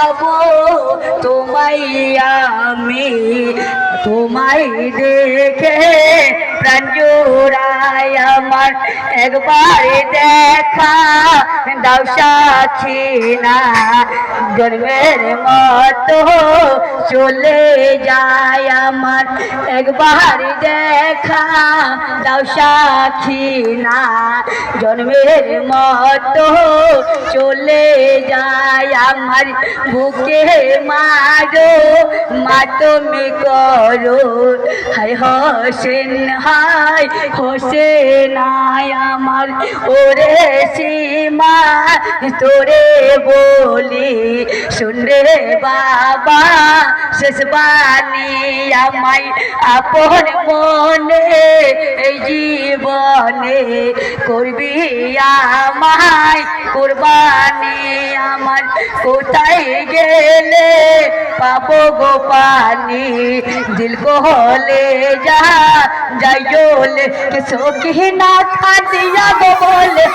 পাবো তোমায় আমি, তোমায় দেখে প্রাণ জোড়ায় আমার। একবার দেখা দাও সাক্ষী না, জন্মের মতো চলে যায় আমার। একবার দেখা দাও সাক্ষী না, জন্মের মতো চলে যায় আমার। বুকে মারো মা তুমি করো, হায় হোসেন হায় হোসেন আয় আমার। ওরে সীমা তোরে বলি শুনরে বাবা শেষ বাণী আমায়। আপন মনে এই জীবনে করবি আমায় কুরবানি আমার। কোথায় গেলে পাবো গো পানি, দিল को ले जा जाइयोले किसो की ना खा दिया गो बोले।